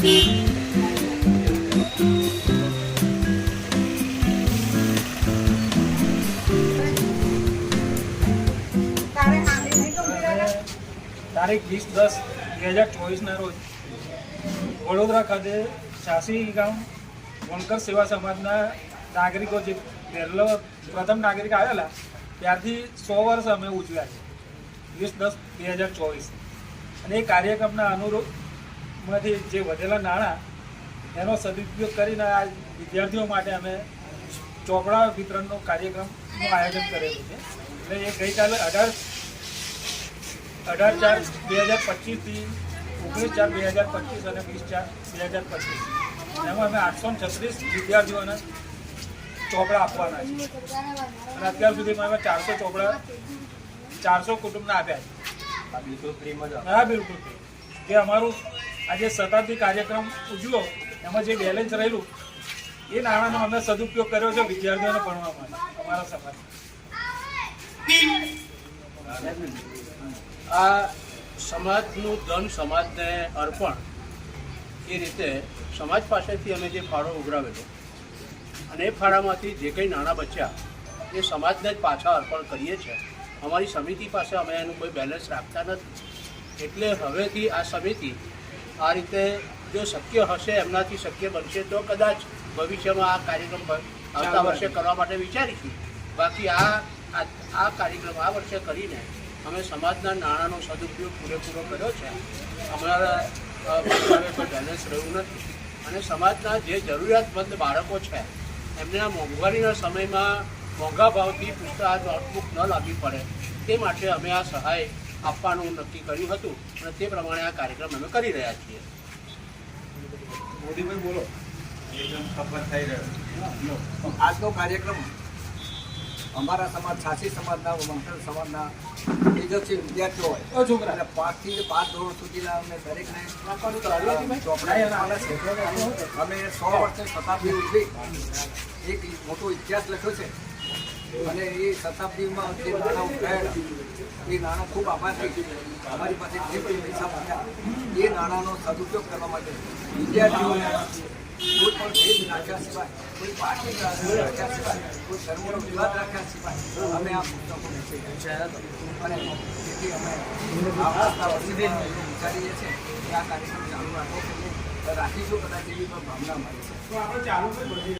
તારીખ 20/10/2024 રોજ વડોદરા ખાતે 86 ગામ વણકર સેવા સમાજના નાગરિકો જે પહેલો પ્રથમ નાગરિક આવેલા ત્યારથી 100 વર્ષ અમે ઉજવ્યા છે 20/10/2024 અને એ કાર્યક્રમના અનુરૂપમાંથી જે વધેલા નાણાં એનો સદુપયોગ કરીને આ વિદ્યાર્થીઓ માટે અમે ચોપડા વિતરણનો કાર્યક્રમનું આયોજન કરેલું છે. એટલે એ ગઈકાલે 18/4/2025થી 19/4/2025 અને 20/4/2025 એમાં અમે 836 વિદ્યાર્થીઓને ચોપડા આપવાના છે અને અત્યાર સુધીમાં અમે 400 ચોપડા 400 કુટુંબને આપ્યા છે. હા, બિલકુલ ફ્રી. જે અમારું આજે શતાબ્દી કાર્યક્રમ ઉજવ્યો એમાં જે બેલેન્સ રહેલું એ નાણાંનો અમે સદુપયોગ કર્યો છે વિદ્યાર્થીઓને ભણવા માટે અમારા સમાજ. આ સમાજનું ધન સમાજને અર્પણ એ રીતે સમાજ પાસેથી અમે જે ફાળો ઉઘરાવેલો અને એ ફાળામાંથી જે કંઈ નાણાં બચ્યા એ સમાજને જ પાછા અર્પણ કરીએ છીએ. અમારી સમિતિ પાસે અમે એનું કોઈ બેલેન્સ રાખતા નથી. એટલે હવેથી આ સમિતિ આ રીતે જો શક્ય હશે એમનાથી શક્ય બનશે તો કદાચ ભવિષ્યમાં આ કાર્યક્રમ આવતા વર્ષે કરવા માટે વિચારીશું. બાકી આ કાર્યક્રમ આ વર્ષે કરીને અમે સમાજના નાણાંનો સદુપયોગ પૂરેપૂરો કર્યો છે. અમારા કોઈ બેલેન્સ રહ્યું નથી અને સમાજના જે જરૂરિયાતમંદ બાળકો છે એમને આ મોંઘવારીના સમયમાં મોંઘા ભાવથી પુસ્તક નોટબુક ન લાવવી પડે તે માટે અમે આ સહાય આપવાનું નક્કી કર્યું હતું અને તે પ્રમાણે આ કાર્યક્રમ અમે કરી રહ્યા છીએ. મોદીભાઈ બોલો. ખબર થઈ રહ્યો આજનો કાર્યક્રમ અમારા સમાજ 86 સમાજના વંકર સમાજના તેજસ્વી વિદ્યાર્થીઓ હોય અને 5 થી 5 ધોરણ સુધીના અમે દરેકને ચોપડા આપવાના છે. અમે 100 વર્ષે શતાબ્દી ઉજવી એક મોટો ઇતિહાસ લખ્યો છે અને એ શતાબ્દીમાં જે નાણાં ઉઘરાયેલા એ નાણાં ખૂબ આભારી. અમારી પાસે જે પણ પૈસા બન્યા એ નાણાંનો સદુપયોગ કરવા માટે વિદ્યાર્થીઓને કોઈ પણ ભેદ રાખ્યા સિવાય, કોઈ પાર્ટી રાખ્યા સિવાય, કોઈ ધર્મનો વિવાદ રાખ્યા સિવાય અમે આ પુસ્તકો વેચી રહ્યા છીએ અને તેથી અમે આવતા વર્ષે વિચારીએ છીએ કે આ કાર્યક્રમ ચાલુ રાખીશું. કદાચ એવી પણ ભાવના અમારી છે.